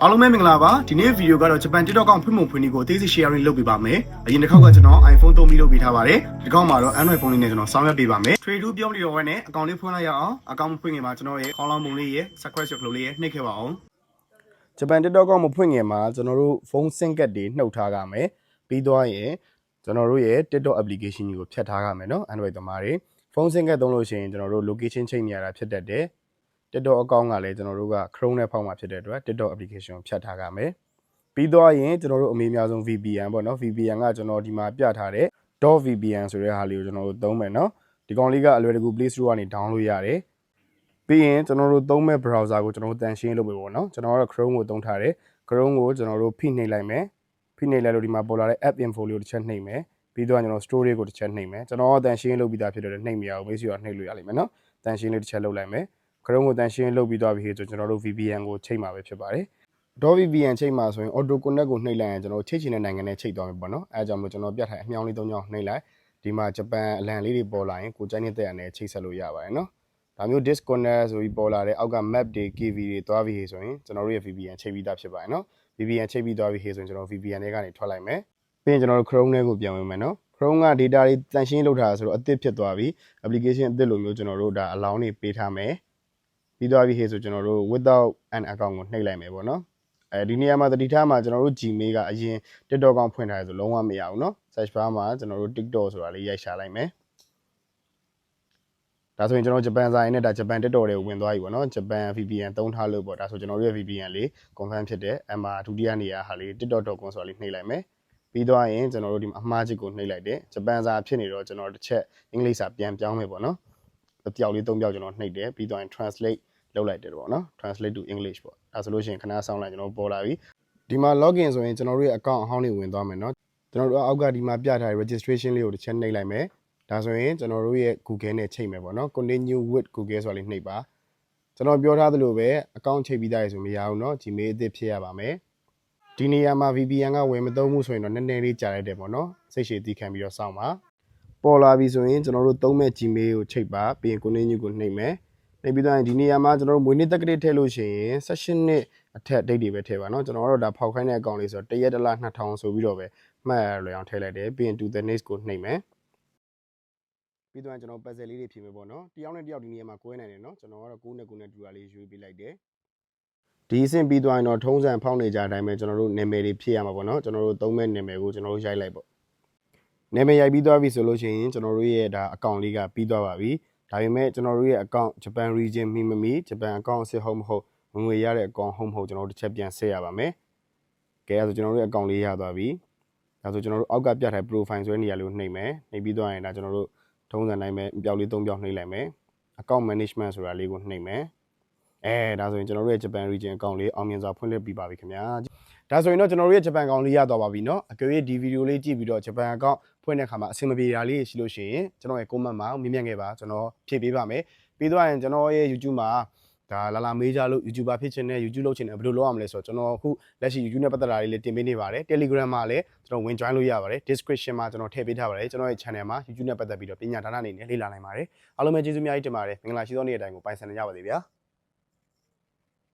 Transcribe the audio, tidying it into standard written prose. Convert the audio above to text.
အားလုံးပဲမင်္ဂလာပါဒီနေ့ဗီဒီယိုကတော့ဂျပန် TikTok ကောင်ဖွင့်မှုဖွင့်နည်းကိုအသေးစိတ် sharing လုပ်ပေးပါမယ်အရင်တစ်ခေါက်ကကျွန်တော် iPhone 3ပြီးလုပ်ပေးထားပါတယ်ဒီကောင်မှာတော့ Android phone လေးနဲ့ကျွန်တော်ဆောင်ရွက်ပေးပါမယ် Trade 2ပြောမလို့တော့ဝဲနဲ့အကောင့်လေးဖွင့်လိုက်ရအောင်အကောင့်ဖွင့်ငင်မှာကျွန်တော်ရဲ့ခေါင်းလောင်းပုံလေးရဲ့ subscribe ကလေးရဲ့နှိပ်ခဲ့ပါအောင်ဂျပန် TikTok ကောင်မဖွင့်ငင်မှာကျွန်တော်တို့ဖုန်းဆင့်ကတ်တွေနှုတ်ထားကြမယ်ပြီးသွားရင်ကျွန်တော်တို့ရဲ့ TikTok application ကြီးကိုဖြတ်ထားကြမယ်နော် Android သမားတွေဖုန်းဆင့်ကတ်သုံးလို့ရှိရင်ကျွန်တော်တို့ location ချိန်နေရတာဖြစ်တတ်တယ်TikTok အကောင့်ကလည်းကျွန်တော်တို့က Chrome နဲ့ဖောက်မှာဖြစ်တဲ့အတွက် TikTok application ကိုဖြတ်ထားကြမယ်ပြီးတော့ရင်ကျွန်တော်တို့အမေအများဆုံး VPN ပေါ့နော် VPN ကကျွန်တော်ဒီမှာပြထားတဲ့ .vpn ဆိုတဲ့ဟာလေးကိုကျွန်တော်တို့သုံးမယ်နော်ဒီကောင်လေးကအလွယ်တကူ Play Store ကနေ download လုပ်ရတယ်ပြီးရင်ကျွန်တော်တို့သုံးမဲ့ browser ကိုကျွန်တော်တို့တန်ရှင်းလုပ်ပေးပေါ့နော်ကျွန်တော်ကတော့ Chrome ကိုသုံးထားတယ် Chrome ကိုကျွန်တော်တို့ဖိနှိပ်လိုက်မယ်ဖိနှိပ်လိုက်လို့ဒီမှာပေါ်လာတဲ့ app info လေးကိုတစ်ချက်နှိပ်မယ်ပြီးတော့ကျွန်တော် storage ကိုတစ်ချက်နှိပ်မယ်ကျွန်တော်ကတန်ရှင်းလုပ်ပြီးသားဖြစ်တဲ့နှိပ်မရဘူးမိတ်ဆွေကနှိပ်လို့ရလိမ့်မယ်နော်တန်ရှင်းလေးတစ်ချက်လုပ်လိုက်မယ် Chrome ကိုတန်ရှင်းလုပ်ပြီးသွားပြီဆိုကျွန်တော်တို့ VPN ကိုချိန်မှာပဲဖြစ်ပါတယ်.vpn ချိန်မှာဆိုရင် auto connect ကိုနှိပ်လိုက်ရင်ကျွန်တော်ချိတ်ချင်တဲ့နိုင်ငံနဲ့ချိတ်သွားမယ်ပေါ့နော်အဲဒါကြောင့်မို့ကျွန်တော်ပြထားအမြောင်းလေး၃ချောင်းနှိပ်လိုက်ဒီမှာဂျပန်အလံလေးတွေပေါ်လာရင်ကိုကြိုက်နေတဲ့အနေနဲ့ချိတ်ဆက်လို့ရပါတယ်နော်ဒါမျိုး disconnect ဆိုပြီးပေါ်လာတဲ့အောက်က map တွေ KV တွေသွားပြီဆိုရင်ကျွန်တော်တို့ရဲ့ VPN ချိတ်ပြီးသားဖြစ်ပါတယ်နော် VPN ချိတ်ပြီးသွားပြီဆိုရင်ကျွန်တော် VPN တွေကနေထွက်လိုက်မယ်ပြီးရင်ကျွန်တော်တို့ Chrome ထဲကိုပြန်ဝင်မယ်နော် Chrome က data တွေတန်ရှင်းလုပ်ထားတာဆိုတော့အသစ်ဖြစ်သွားပြီ application အသစ်လိုမျိုးကျွန်တော်တို့ဒါအလောင်းတွေပေးထားမယ်ပြီးသွားပြီဆိုကျွန်တော်တို့ without an account ကိုနှိပ်လိုက်မယ်ပေါ့နော်ဒီနေရာမှာတတိထားမှာကျွန်တော်တို့ Gmail ကအရင် TikTok ကောင်ဖွင့်ထားရဆိုလုံးဝမရဘူးเนาะ search bar မှာကျွန်တော်တို့ TikTok ဆိုတာလေးရိုက်ရှာလိုက်မယ်ဒါဆိုရင်ကျွန်တော်ဂျပန်စာရင်းနဲ့ဒါဂျပန် TikTok တွေကိုဝင်သွားပြီပေါ့เนาะဂျပန် VPN သုံးထားလို့ပေါ့ဒါဆိုကျွန်တော်တို့ရဲ့ VPN လေး confirm ဖြစ်တယ်အမှဒုတိယနေရာဟာလေး TikTok.com ဆိုတာလေးနှိပ်လိုက်မယ်ပြီးသွားရင်ကျွန်တော်တို့ဒီမှာအမှားချစ်ကိုနှိပ်လိုက်တယ်ဂျပန်စာဖြစ်နေတော့ကျွန်တော်တစ်ချက်အင်္ဂလိပ်စာပြန်ပြောင်းမယ်ပေါ့เนาะအပြောက်လေး၃ပြောက်ကျွန်တော်နှိပ်တယ်ပြီးသွားရင် translate လုပ်လိုက်တယ်ပေါ့နော် translate to English ပေါ့ဒါဆိုလို့ရှိရင်ခဏဆောင်းလိုက်ကျွန်တော်ပေါ်လာပြီဒီမှာ login ဆိုရင်ကျွန်တော်တို့ရဲ့ account အဟောင်းတွေဝင်သွားမယ်နော်ကျွန်တော်တို့အောက်ကဒီမှာပြထားတဲ့ registration လေးကိုတစ်ချက်နှိပ်လိုက်မယ်ဒါဆိုရင်ကျွန်တော်တို့ရဲ့ Google နဲ့ချိန်မယ်ပေါ့နော် continue with Google ဆိုတာလေးနှိပ်ပါကျွန်တော်ပြောထားသလိုပဲ account ချိန်ပြီးသားရဆိုမရဘူးเนาะ Gmail အသစ်ဖြစ်ရပါမယ်ဒီနေရာမှာ VPN ကဝယ်မသုံးဘူးဆိုရင်တော့နည်းနည်းလေးကြာလိုက်တယ်ပေါ့နော်စိတ်ရှည်တည်ခံပြီးတော့စောင့်ပါပေါ်လာပြီဆိုရင်ကျွန်တော်တို့သုံးမဲ့ Gmail ကိုချိန်ပါပြီးရင် continue ကိုနှိပ်မယ်နေပြီးတော့ဒီနေရာမှာကျွန်တော်တို့မွေးနေ့တက်ကလေးထည့်လို့ရှိရင် session နှစ်အထက် date တွေပဲထည့်ပါเนาะကျွန်တော်တို့ဒါဖောက်ခိုင်းတဲ့အကောင့်လေးဆိုတော့1ရက်1လ2000ဆိုပြီးတော့ပဲမှတ်ရလွယ်အောင်ထည့်လိုက်တယ်ပြီးရင် to the next ကိုနှိပ်မယ်ပြီးတော့ကျွန်တော် puzzle လေးတွေဖြေမယ်ပေါ့เนาะတယောက်နဲ့တယောက်ဒီနေရာမှာကွဲနိုင်တယ်เนาะကျွန်တော်ကတော့9နဲ့တူတာလေးရွေးပေးလိုက်တယ်ဒီအဆင့်ပြီးသွားရင်တော့ထုံးစံဖောက်နေကြအတိုင်းပဲကျွန်တော်တို့နာမည်တွေဖြည့်ရမှာပေါ့เนาะကျွန်တော်တို့သုံးမဲ့နာမည်ကိုကျွန်တော်တို့ရိုက်လိုက်ပေါ့နာမည်ရိုက်ပြီးသွားပြီဆိုလို့ရှိရင်ကျွန်တော်တို့ရဲ့ဒါအကောင့်လေးကပြီးသွားပါပြီဒါပေမဲ့ကျွန်တော်တို့ရဲ့ account Japan region မိမမီ Japan account အစ်ဟုတ်မဟုတ်ဝင်ငွေရတဲ့ account ဟုတ်မဟုတ်ကျွန်တော်တို့တစ်ချက်ပြန်ဆက်ရပါမယ်။ကဲအဲဆိုကျွန်တော်တို့ရဲ့ account လေးရသွားပြီ။ဒါဆိုကျွန်တော်တို့အောက်ကပြထားတဲ့ profile ဆိုတဲ့နေရာလေးကိုနှိပ်မယ်။နှိပ်ပြီးသွားရင်ဒါကျွန်တော်တို့ထုံးစံတိုင်းပဲအပြောက်လေး၃ပြောက်နှိပ်လိုက်မယ်။ account management ဆိုတာလေးကိုနှိပ်မယ်။ဒါဆိုရင်ကျွန်တော်တို့ရဲ့ Japan region account လေးအောင်မြင်စွာဖွင့်လှစ်ပြီးပါပြီခင်ဗျာ။ဒါဆိုရင်တော့ကျွန်တော်တို့ရဲ့ Japan account လေးရသွားပါပြီเนาะ။အကယ်၍ဒီဗီဒီယိုလေးကြည့်ပြီးတော့ Japan account ဖွင့်တဲ့အခါမှာအဆင်မပြေတာလေးရှိလို့ရှိရင်ကျွန်တော်ရဲ့ comment မှာမေးမြန်းခဲ့ပါကျွန်တော်ဖြည့်ပေးပါမယ်ပြီးတော့ရင်ကျွန်တော်ရဲ့ YouTube မှာဒါလာမေးကြလို့ YouTuber ဖြစ်ချင်တဲ့ YouTube လုပ်ချင်တယ်ဘယ်လိုလုပ်ရမလဲဆိုတော့ကျွန်တော်အခုလက်ရှိ YouTube နဲ့ပတ်သက်တာလေးတင်ပေးနေပါတယ် Telegram မှာလည်းကျွန်တော်ဝင် join လို့ရပါတယ် description မှာကျွန်တော်ထည့်ပေးထားပါတယ်ကျွန်တော်ရဲ့ channel မှာ YouTube နဲ့ပတ်သက်ပြီးတော့ပညာဒါနအနေနဲ့လေ့လာနိုင်ပါတယ်အားလုံးပဲကျေးဇူးအများကြီးတင်ပါတယ်မင်္ဂလာရှိသောနေ့အတိုင်းကိုပိုင်ဆိုင်ကြပါစေဗျာ